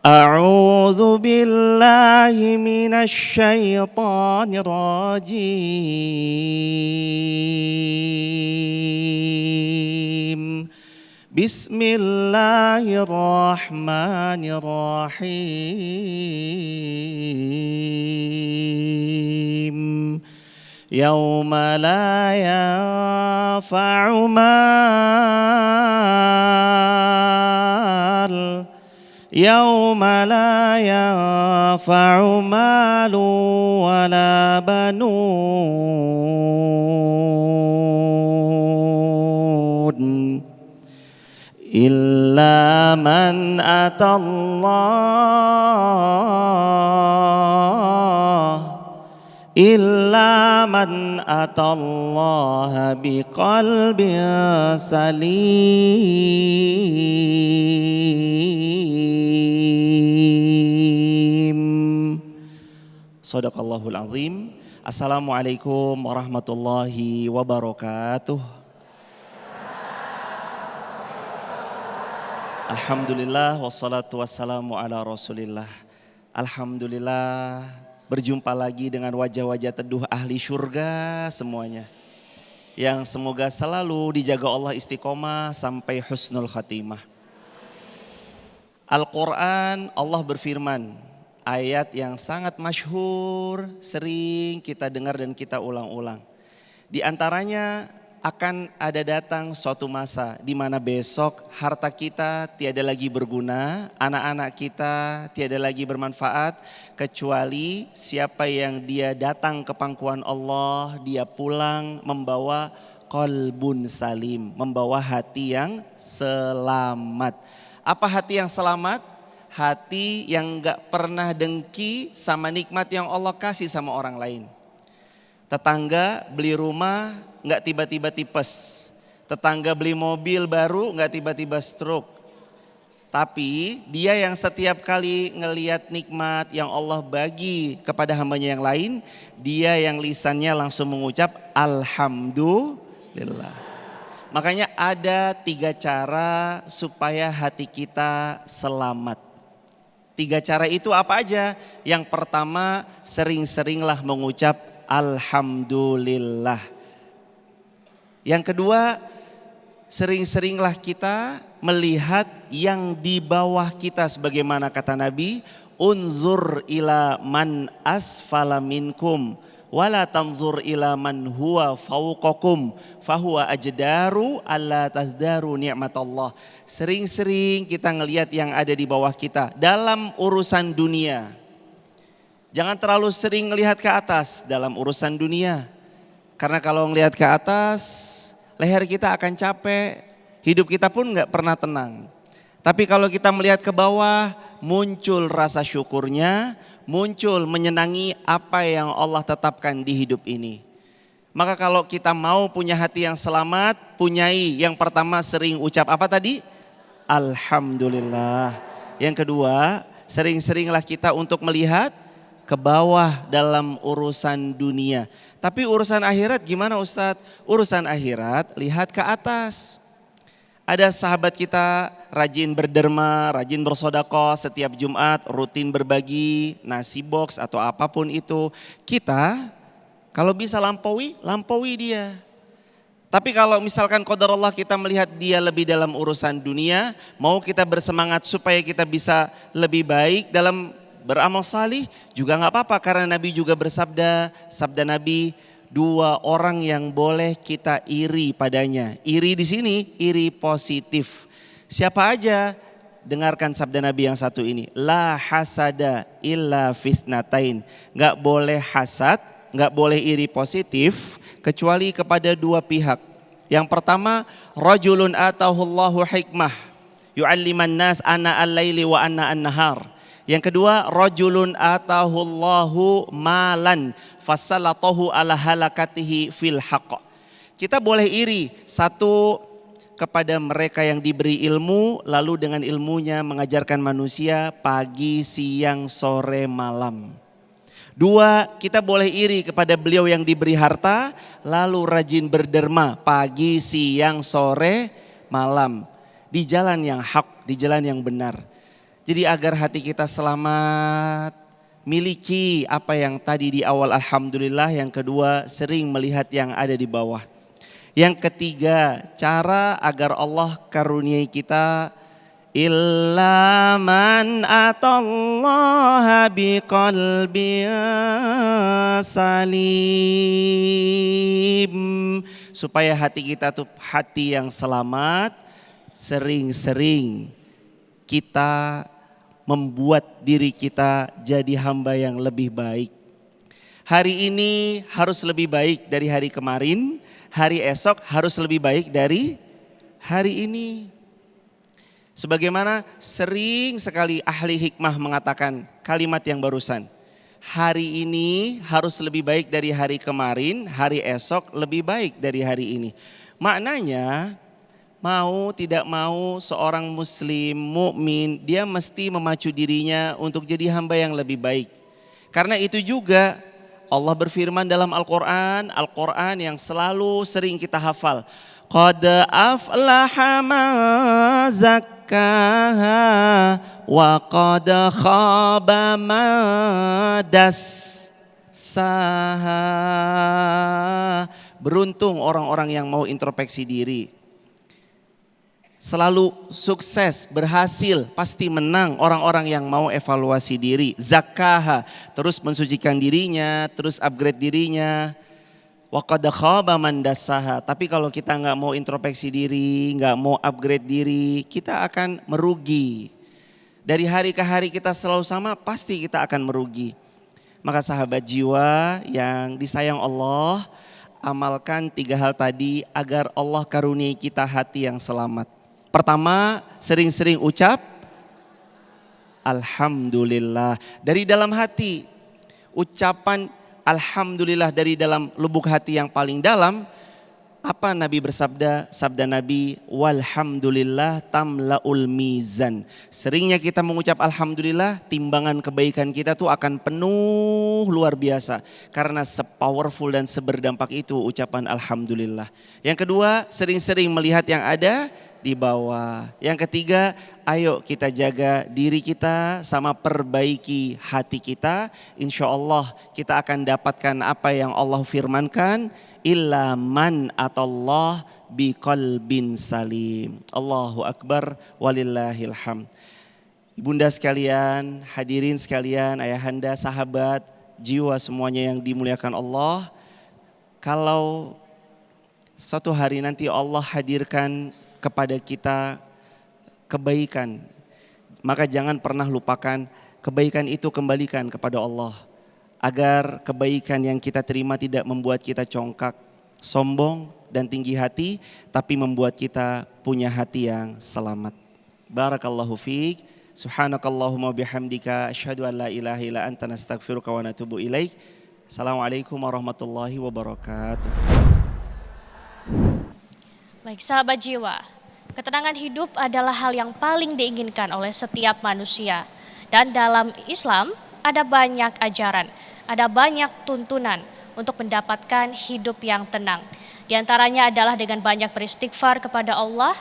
أعوذ بالله من الشيطان الرجيم بسم الله الرحمن الرحيم يوم لا ينفع مال ولا بنون إلا من أتى الله بقلب سليم. Shadaqallahul azim. Assalamualaikum warahmatullahi wabarakatuh. Alhamdulillah wassalatu wassalamu ala rasulillah. Alhamdulillah berjumpa lagi dengan wajah-wajah teduh ahli syurga semuanya. Yang semoga selalu dijaga Allah istiqomah sampai husnul khatimah. Al-Quran, Allah berfirman, ayat yang sangat masyhur, sering kita dengar dan kita ulang-ulang. Di antaranya akan ada datang suatu masa di mana besok harta kita tiada lagi berguna, anak-anak kita tiada lagi bermanfaat, kecuali siapa yang dia datang ke pangkuan Allah, dia pulang membawa qalbun salim, membawa hati yang selamat. Apa hati yang selamat? Hati yang gak pernah dengki sama nikmat yang Allah kasih sama orang lain. Tetangga beli rumah gak tiba-tiba tipes. Tetangga beli mobil baru gak tiba-tiba stroke. Tapi dia yang setiap kali ngelihat nikmat yang Allah bagi kepada hambanya yang lain, dia yang lisannya langsung mengucap Alhamdulillah. Makanya ada 3 cara supaya hati kita selamat. 3 cara itu apa aja? Yang pertama, sering-seringlah mengucap Alhamdulillah. Yang kedua, sering-seringlah kita melihat yang di bawah kita, sebagaimana kata Nabi, unzur ila man asfala minkum wala tanzur ila man huwa fauqakum fahuwa ajdaru alla tazdaru ni'matallah. Sering-sering kita ngelihat yang ada di bawah kita dalam urusan dunia. Jangan terlalu sering melihat ke atas dalam urusan dunia. Karena kalau ngelihat ke atas, leher kita akan capek, hidup kita pun gak pernah tenang. Tapi kalau kita melihat ke bawah, muncul rasa syukurnya, muncul menyenangi apa yang Allah tetapkan di hidup ini. Maka kalau kita mau punya hati yang selamat, punyai yang pertama sering ucap apa tadi? Alhamdulillah. Yang kedua, sering-seringlah kita untuk melihat ke bawah dalam urusan dunia. Tapi urusan akhirat gimana Ustadz? Urusan akhirat lihat ke atas. Ada sahabat kita rajin berderma, rajin bersedekah setiap Jumat, rutin berbagi nasi box atau apapun itu. Kita kalau bisa lampaui dia. Tapi kalau misalkan qadarullah kita melihat dia lebih dalam urusan dunia, mau kita bersemangat supaya kita bisa lebih baik dalam beramal salih juga gak apa-apa, karena Nabi juga bersabda, sabda Nabi, 2 orang yang boleh kita iri padanya. Iri di sini, iri positif. Siapa aja? Dengarkan sabda Nabi yang satu ini. La hasada illa fitnatain. Gak boleh hasad, gak boleh iri positif kecuali kepada 2 pihak. Yang pertama, rajulun atahullahu hikmah yu'alliman nas ana al-laili wa ana an-nahar. Yang kedua, rajulun atahullahu malan fasalatahu ala halakatihi fil haqq. Kita boleh iri, satu kepada mereka yang diberi ilmu, lalu dengan ilmunya mengajarkan manusia pagi, siang, sore, malam. 2, kita boleh iri kepada beliau yang diberi harta, lalu rajin berderma pagi, siang, sore, malam. Di jalan yang hak, di jalan yang benar. Jadi agar hati kita selamat, miliki apa yang tadi di awal alhamdulillah, yang kedua sering melihat yang ada di bawah. Yang ketiga, cara agar Allah karuniai kita, illa man atallaha biqalbin salim. Supaya hati kita tuh hati yang selamat, sering-sering kita membuat diri kita jadi hamba yang lebih baik. Hari ini harus lebih baik dari hari kemarin, hari esok harus lebih baik dari hari ini. Sebagaimana sering sekali ahli hikmah mengatakan kalimat yang barusan. Hari ini harus lebih baik dari hari kemarin, hari esok lebih baik dari hari ini. Maknanya, mau tidak mau seorang muslim mukmin dia mesti memacu dirinya untuk jadi hamba yang lebih baik. Karena itu juga Allah berfirman dalam Al-Quran yang selalu sering kita hafal. Qad aflaha man zakkaha wa qad khaba man dassaha. Beruntung orang-orang yang mau introspeksi diri. Selalu sukses, berhasil, pasti menang orang-orang yang mau evaluasi diri. Zakkaha, terus mensucikan dirinya, terus upgrade dirinya. Wa qad khaba man dassaha. Tapi kalau kita nggak mau introspeksi diri, nggak mau upgrade diri, kita akan merugi. Dari hari ke hari kita selalu sama, pasti kita akan merugi. Maka sahabat jiwa yang disayang Allah, amalkan 3 hal tadi agar Allah karuniai kita hati yang selamat. Pertama, sering-sering ucap alhamdulillah dari dalam hati. Ucapan alhamdulillah dari dalam lubuk hati yang paling dalam. Apa Nabi bersabda? Sabda Nabi, walhamdulillah tamlaul mizan. Seringnya kita mengucap alhamdulillah, timbangan kebaikan kita tuh akan penuh luar biasa. Karena sepowerful dan seberdampak itu ucapan alhamdulillah. Yang kedua, sering-sering melihat yang ada di bawah. Yang ketiga, ayo kita jaga diri kita sama perbaiki hati kita. Insya Allah kita akan dapatkan apa yang Allah firmankan. Illa man atallah biqalbin salim. Allahu Akbar walillahil hamd. Ibunda sekalian, hadirin sekalian, ayahanda, sahabat, jiwa semuanya yang dimuliakan Allah. Kalau suatu hari nanti Allah hadirkan kepada kita kebaikan, maka jangan pernah lupakan kebaikan itu, kembalikan kepada Allah. Agar kebaikan yang kita terima tidak membuat kita congkak, sombong dan tinggi hati, tapi membuat kita punya hati yang selamat. Barakallahu fiik. Subhanakallahumma bihamdika asyhadu an la ilaha illa anta nastaghfiruka wa natubu ilaik. Assalamualaikum warahmatullahi wabarakatuh. Baik sahabat jiwa, ketenangan hidup adalah hal yang paling diinginkan oleh setiap manusia. Dan dalam Islam ada banyak ajaran, ada banyak tuntunan untuk mendapatkan hidup yang tenang. Di antaranya adalah dengan banyak beristighfar kepada Allah,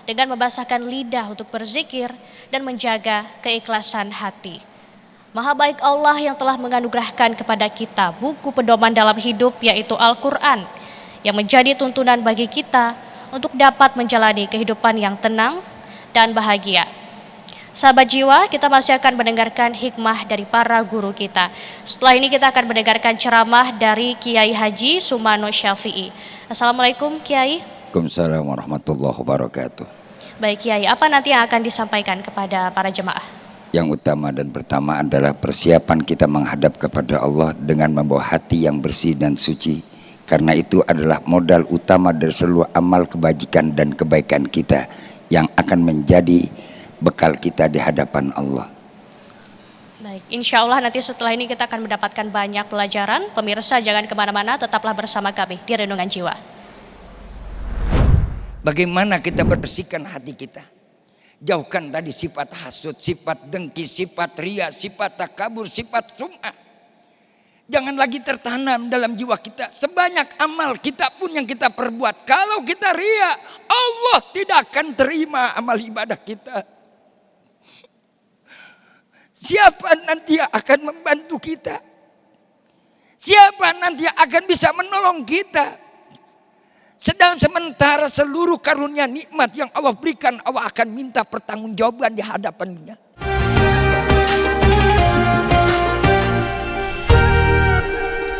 dengan membasahkan lidah untuk berzikir dan menjaga keikhlasan hati. Maha baik Allah yang telah menganugerahkan kepada kita buku pedoman dalam hidup, yaitu Al-Quran, yang menjadi tuntunan bagi kita untuk dapat menjalani kehidupan yang tenang dan bahagia. Sahabat jiwa, kita masih akan mendengarkan hikmah dari para guru kita. Setelah ini kita akan mendengarkan ceramah dari Kiai Haji Sumano Syafi'i. Assalamualaikum Kiai. Waalaikumsalam warahmatullahi wabarakatuh. Baik Kiai, apa nanti yang akan disampaikan kepada para jemaah? Yang utama dan pertama adalah persiapan kita menghadap kepada Allah dengan membawa hati yang bersih dan suci. Karena itu adalah modal utama dari seluruh amal kebajikan dan kebaikan kita yang akan menjadi bekal kita di hadapan Allah. Baik, insya Allah nanti setelah ini kita akan mendapatkan banyak pelajaran. Pemirsa jangan kemana-mana, tetaplah bersama kami di Renungan Jiwa. Bagaimana kita bersihkan hati kita? Jauhkan tadi sifat hasud, sifat dengki, sifat ria, sifat takabur, sifat sum'ah. Jangan lagi tertanam dalam jiwa kita. Sebanyak amal kita pun yang kita perbuat, kalau kita ria, Allah tidak akan terima amal ibadah kita. Siapa nanti yang akan membantu kita? Siapa nanti yang akan bisa menolong kita? Sedang sementara seluruh karunia nikmat yang Allah berikan, Allah akan minta pertanggungjawaban di hadapannya.